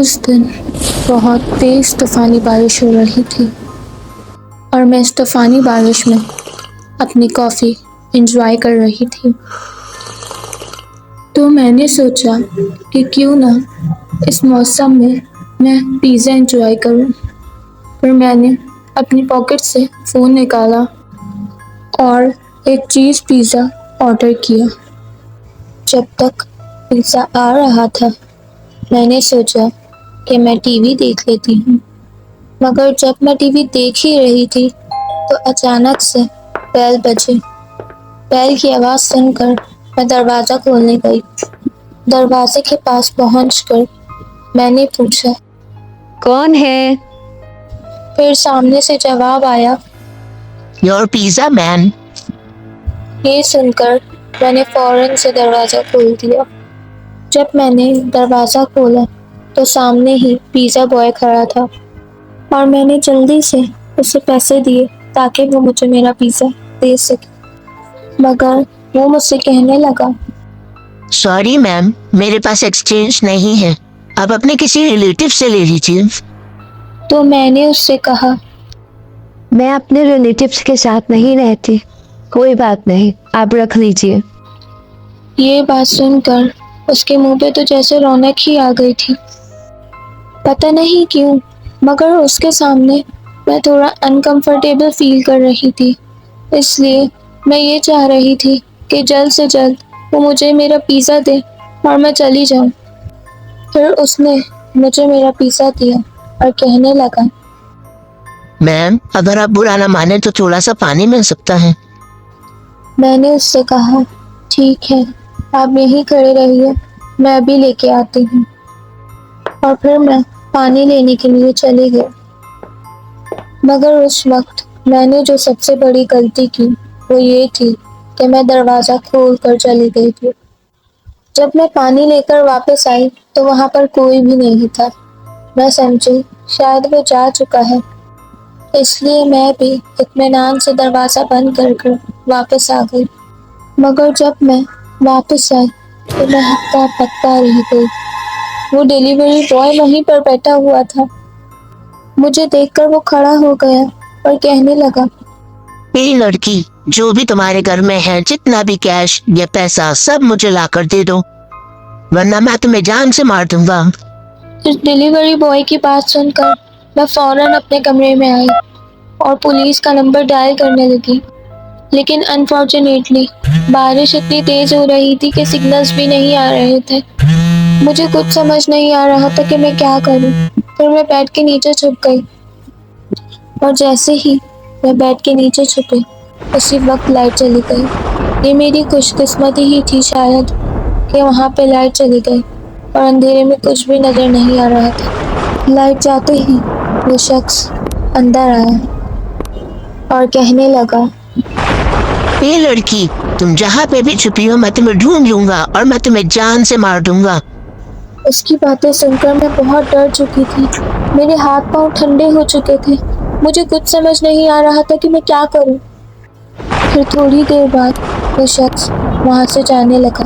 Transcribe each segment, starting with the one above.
उस दिन बहुत तेज तूफानी बारिश हो रही थी और मैं इस तूफानी बारिश में अपनी कॉफ़ी एंजॉय कर रही थी। तो मैंने सोचा कि क्यों ना इस मौसम में मैं पिज़्ज़ा एंजॉय करूं। फिर मैंने अपनी पॉकेट से फ़ोन निकाला और एक चीज़ पिज़्ज़ा ऑर्डर किया। जब तक पिज़्ज़ा आ रहा था मैंने सोचा कि मैं टीवी देख लेती हूँ, मगर जब मैं टीवी देख ही रही थी तो अचानक से बेल बजी। बेल की आवाज़ सुनकर मैं दरवाज़ा खोलने गई। दरवाजे के पास पहुंचकर मैंने पूछा, कौन है? फिर सामने से जवाब आया, योर पिज़्ज़ा मैन। ये सुनकर मैंने फौरन से दरवाज़ा खोल दिया। जब मैंने दरवाज़ा खोला तो सामने ही पिज़्ज़ा बॉय खड़ा था और मैंने जल्दी से उसे पैसे दिए ताकि वो मुझे मेरा पिज़्ज़ा दे सके, मगर वो मुझसे कहने लगा, सॉरी मैम, मेरे पास एक्सचेंज नहीं है, आप अपने किसी रिलेटिव से ले लीजिए। तो मैंने उससे कहा, मैं अपने रिलेटिव्स के साथ नहीं रहती, कोई बात नहीं, आप रख लीजिए। ये बात सुनकर उसके मुंह पे तो जैसे रौनक ही आ गई थी। पता नहीं क्यों, मगर उसके सामने मैं थोड़ा अनकंफर्टेबल फील कर रही थी। इसलिए मैं ये चाह रही थी कि जल्द से जल्द वो मुझे मेरा पिज़्ज़ा दे और मैं चली जाऊं। फिर उसने मुझे मेरा पिज़्ज़ा दिया और कहने लगा, मैम, अगर आप बुरा ना माने तो थोड़ा सा पानी मिल सकता है। मैंने उससे कहा, ठीक है, आप यहीं खड़े रहिए, मैं अभी लेके आती हूँ। और फिर मैं पानी लेने के लिए चली गई। मगर उस वक्त मैंने जो सबसे बड़ी गलती की वो ये थी कि मैं दरवाज़ा खोल कर चली गई थी। जब मैं पानी लेकर वापस आई तो वहाँ पर कोई भी नहीं था। मैं समझी शायद वो जा चुका है, इसलिए मैं भी इत्मीनान से दरवाज़ा बंद कर वापस आ गई। मगर जब मैं वापस आई तो मैं हक्का बक्का रह गई। वो डिलीवरी बॉय वहीं पर बैठा हुआ था। मुझे देखकर वो खड़ा हो गया और कहने लगा, मेरी लड़की, जो भी तुम्हारे घर में है, जितना भी कैश या पैसा सब मुझे लाकर दे दो, वरना मैं तुम्हें जान से मार दूंगा। इस डिलीवरी बॉय की बात सुनकर मैं फौरन अपने कमरे में आई और पुलिस का नंबर डायल करने लगी। लेकिन अनफॉर्चुनेटली बारिश इतनी तेज हो रही थी कि सिग्नल्स भी नहीं आ रहे थे। मुझे कुछ समझ नहीं आ रहा था कि मैं क्या करूं। फिर मैं बेड के नीचे छुप गई और जैसे ही मैं बेड के नीचे छुपी उसी वक्त लाइट चली गई। ये मेरी खुशकिस्मती ही थी शायद कि वहाँ पे लाइट चली गई और अंधेरे में कुछ भी नजर नहीं आ रहा था। लाइट जाते ही वो शख्स अंदर आया और कहने लगा, ये लड़की, तुम जहाँ पे भी छुपी हो मैं तुम्हें ढूंढ लूंगा और मैं तुम्हें जान से मार दूंगा। उसकी बातें सुनकर मैं बहुत डर चुकी थी। मेरे हाथ पांव ठंडे हो चुके थे। मुझे कुछ समझ नहीं आ रहा था कि मैं क्या करूं। फिर थोड़ी देर बाद वो शख्स वहां से जाने लगा।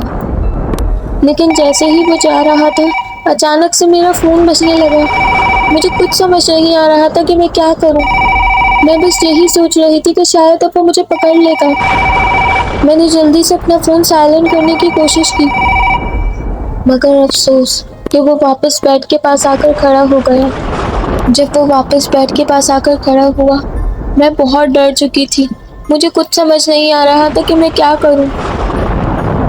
लेकिन जैसे ही वो जा रहा था अचानक से मेरा फोन बजने लगा। मुझे कुछ समझ नहीं आ रहा था कि मैं क्या करूं। मैं बस यही सोच रही थी कि शायद अब वो मुझे पकड़ लेगा। मैंने जल्दी से अपना फोन साइलेंट करने की कोशिश की, मगर अफसोस कि वो वापस बेड के पास आकर खड़ा हो गया। जब वो वापस बेड के पास आकर खड़ा हुआ मैं बहुत डर चुकी थी। मुझे कुछ समझ नहीं आ रहा था कि मैं क्या करूं।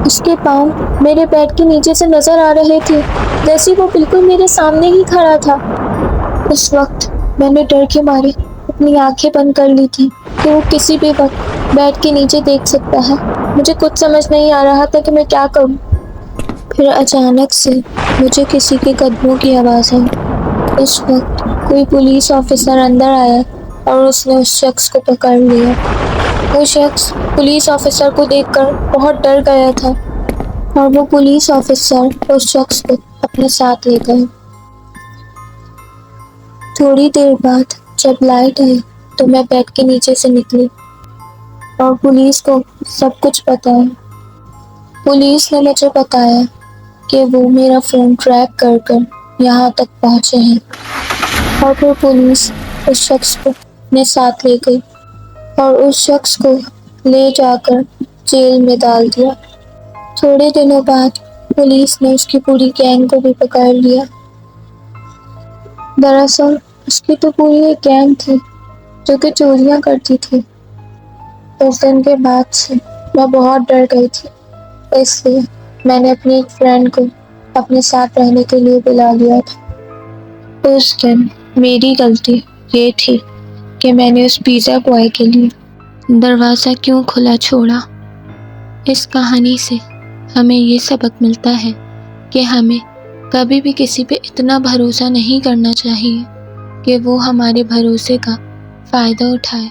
उसके पाँव मेरे बेड के नीचे से नजर आ रहे थे, जैसे वो बिल्कुल मेरे सामने ही खड़ा था। उस वक्त मैंने डर के मारे अपनी आंखें बंद कर ली थी कि वो किसी भी वक्त बेड के नीचे देख सकता है। मुझे कुछ समझ नहीं आ रहा था कि मैं क्या करूं। फिर अचानक से मुझे किसी के कदमों की आवाज़ आई। उस वक्त कोई पुलिस ऑफिसर अंदर आया और उसने उस शख्स को पकड़ लिया। वो शख्स पुलिस ऑफिसर को देखकर बहुत डर गया था और वो पुलिस ऑफिसर उस शख्स को अपने साथ ले गए। थोड़ी देर बाद जब लाइट आई तो मैं बेड के नीचे से निकली और पुलिस को सब कुछ बताया। पुलिस ने मुझे बताया कि वो मेरा फ़ोन ट्रैक कर यहाँ तक पहुँचे हैं। और फिर पुलिस उस शख्स को अपने साथ ले गई और उस शख्स को ले जाकर जेल में डाल दिया। थोड़े दिनों बाद पुलिस ने उसकी पूरी गैंग को भी पकड़ लिया। दरअसल उसकी तो पूरी एक गैंग थी जो कि चोरियां करती थी। उस दिन के बाद से मैं बहुत डर गई थी, इसलिए मैंने अपनी एक फ्रेंड को अपने साथ रहने के लिए बुला लिया था। उस दिन मेरी गलती ये थी कि मैंने उस पिज़्ज़ा बॉय के लिए दरवाज़ा क्यों खुला छोड़ा। इस कहानी से हमें ये सबक मिलता है कि हमें कभी भी किसी पे इतना भरोसा नहीं करना चाहिए कि वो हमारे भरोसे का फ़ायदा उठाए।